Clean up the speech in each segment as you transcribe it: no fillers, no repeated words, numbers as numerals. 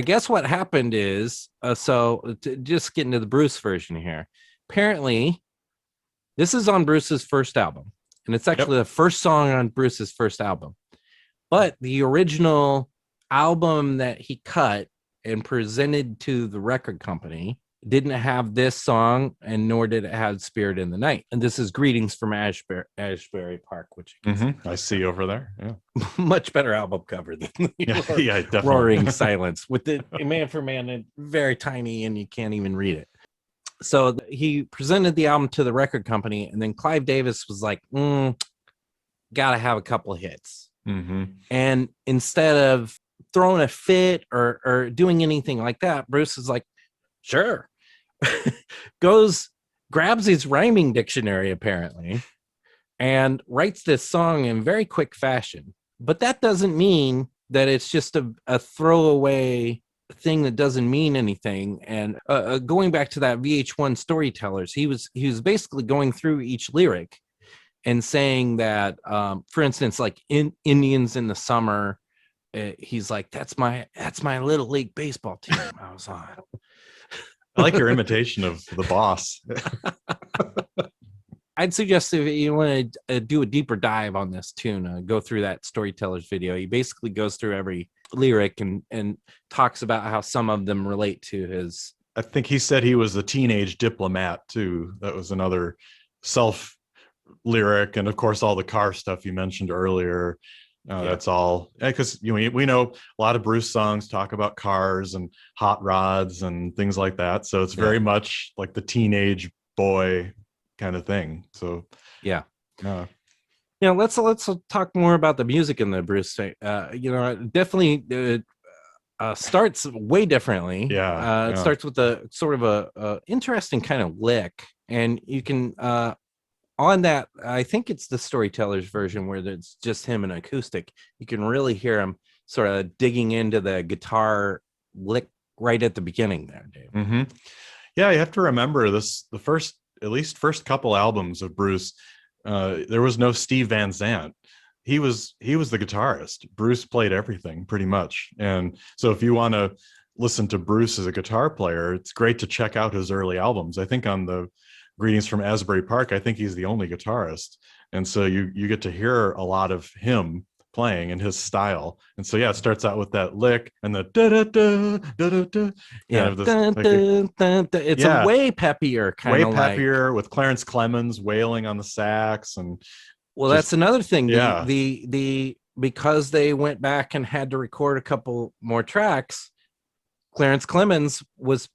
guess what happened is, just get into the Bruce version here. Apparently, this is on Bruce's first album, and it's actually the first song on Bruce's first album. But the original album that he cut and presented to the record company didn't have this song, and nor did it have Spirit in the Night. And this is Greetings from Ashbury Park, which I see over there. Yeah. Much better album cover than definitely. Roaring Silence, with the man for man and very tiny, and you can't even read it. So he presented the album to the record company, and then Clive Davis was like, gotta have a couple of hits. And instead of throwing a fit or doing anything like that, Bruce is like, sure. Grabs his rhyming dictionary apparently and writes this song in very quick fashion. But that doesn't mean that it's just a throwaway thing that doesn't mean anything. And going back to that VH1 Storytellers, he was basically going through each lyric and saying that, for instance, like in Indians in the Summer, he's like, that's my little league baseball team I was on. I like your imitation of the boss. I'd suggest if you want to do a deeper dive on this tune, go through that Storytellers video. He basically goes through every lyric and talks about how some of them relate to his. I think he said he was a teenage diplomat too. That was another self lyric, and of course all the car stuff you mentioned earlier. That's all because we know a lot of Bruce songs talk about cars and hot rods and things like that. So it's very much like the teenage boy kind of thing. So let's talk more about the music in the Bruce thing. Definitely starts way differently. It starts with a sort of a interesting kind of lick, and you can on that, I think it's the Storytellers version where it's just him and acoustic. You can really hear him sort of digging into the guitar lick right at the beginning there, Dave. Yeah, you have to remember this, the first couple albums of Bruce, there was no Steve Van Zandt. He was the guitarist. Bruce played everything pretty much. And so if you want to listen to Bruce as a guitar player, it's great to check out his early albums. I think on the Greetings from Asbury Park, I think he's the only guitarist. And so you get to hear a lot of him playing in his style. And so, it starts out with that lick and the da-da-da, da-da-da. It's a way peppier kind of peppier with Clarence Clemens wailing on the sax. And that's another thing. The because they went back and had to record a couple more tracks, Clarence Clemens was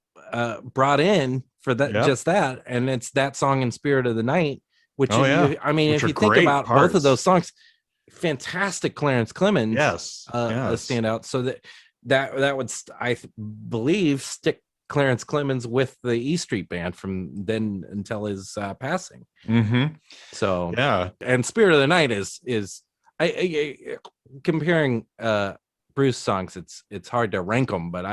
brought in for that, just that, and it's that song in Spirit of the Night, which if you think about parts. Both of those songs, fantastic Clarence Clemens, stand out. So that would, I believe, stick Clarence Clemens with the E Street Band from then until his passing. So and Spirit of the Night is comparing Bruce songs, it's hard to rank them, but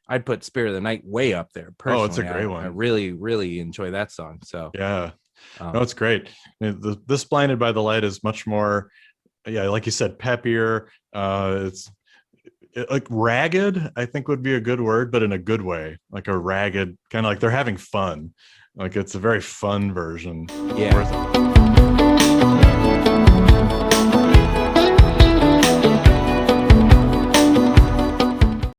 I'd put Spirit of the Night way up there. Personally. Oh, it's a great one. I really, really enjoy that song. So no, it's great. This Blinded by the Light is much more, like you said, peppier. It's like ragged, I think would be a good word, but in a good way, like a ragged kind of like they're having fun. Like it's a very fun version. Yeah.